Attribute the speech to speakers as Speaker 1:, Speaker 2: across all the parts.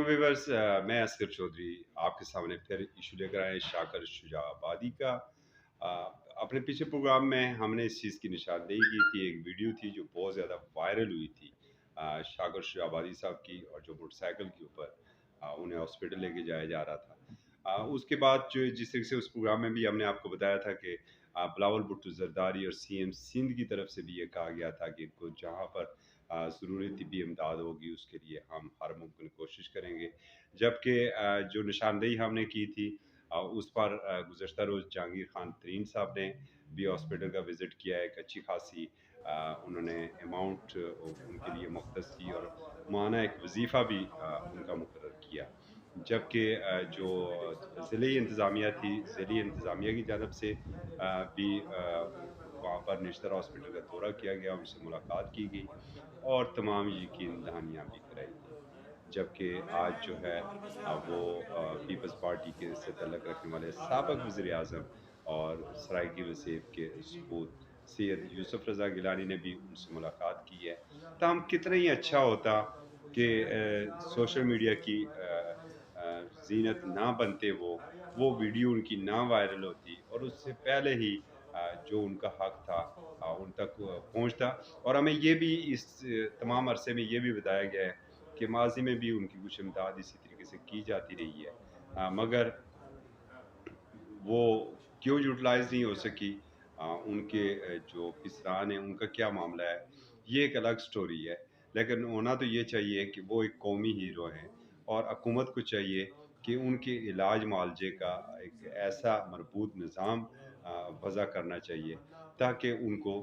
Speaker 1: Viewers, मैं असगर चौधरी आपके सामने फिर इशू लेकर आए शाकर शुजा आबादी का। अ, अपने पीछे प्रोग्राम में हमने इस चीज़ की निशानदेही की थी, एक वीडियो थी जो बहुत ज़्यादा वायरल हुई थी शाकर शुजा आबादी साहब की, और जो मोटरसाइकिल के ऊपर उन्हें हॉस्पिटल लेके जाया जा रहा था। उसके बाद जो जिस तरह से उस प्रोग्राम में भी हमने आपको बताया था कि बिलावल भुट्टो जरदारी और सीएम सिंध की तरफ से भी ये कहा गया था कि इनको जहाँ पर ज़रूरी तिब्बी इमदाद होगी उसके लिए हम हर मुमकिन कोशिश करेंगे। जबकि जो निशानदेही हमने की थी उस पर गुज़श्ता रोज़ जहांगीर खान तरीन साहब ने भी हॉस्पिटल का विज़िट किया है। एक अच्छी खासी उन्होंने अमाउंट उनके लिए मुख्तस की और माहाना एक वजीफ़ा भी उनका मुकर्रर किया। जबकि जो ज़िले इंतज़ामिया थी, ज़िली इंतज़ामिया की जानब से भी वहाँ पर निश्तर हॉस्पिटल का दौरा किया गया, उनसे मुलाकात की गई और तमाम यकीन दहानियाँ भी कराई गई। जबकि आज जो है वो पीपल्स पार्टी के से तल्लक रखने वाले साबिक़ वज़ीर-ए-आज़म और सराइकी वसेब के सपूत सैयद यूसुफ रज़ा गिलानी ने भी उनसे मुलाकात की है। ताहम कितना ही अच्छा होता कि सोशल मीडिया की ज़ीनत ना बनते वो वीडियो उनकी ना वायरल होती और उससे पहले ही जो उनका हक़ था उन तक पहुँचता। और हमें ये भी इस तमाम अरसे में ये भी बताया गया है कि माज़ी में भी उनकी कुछ इमदाद इसी तरीके से की जाती रही है। मगर वो क्यों यूटिलाइज़ नहीं हो सकी, उनके जो पिसरान हैं उनका क्या मामला है, ये एक अलग स्टोरी है। लेकिन होना तो ये चाहिए कि वो एक कौमी हीरो हैं और हुकूमत को चाहिए कि उनके इलाज मुआलजे का एक ऐसा मरबूत निज़ाम वज़ा करना चाहिए ताकि उनको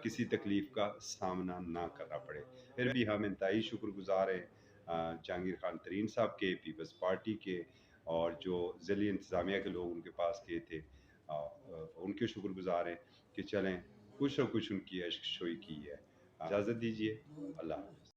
Speaker 1: किसी तकलीफ़ का सामना ना करना पड़े। फिर भी हम इंतहाई शुक्रगुज़ार हैं जहांगीर खान तरीन साहब के, पीपल्स पार्टी के और जो ज़िली इंतज़ामिया के लोग उनके पास गए थे उनके शुक्रगुज़ार हैं कि चलें कुछ न कुछ उनकी इश्क शोई की है। इजाज़त दीजिए, अल्लाह हाफ़िज़।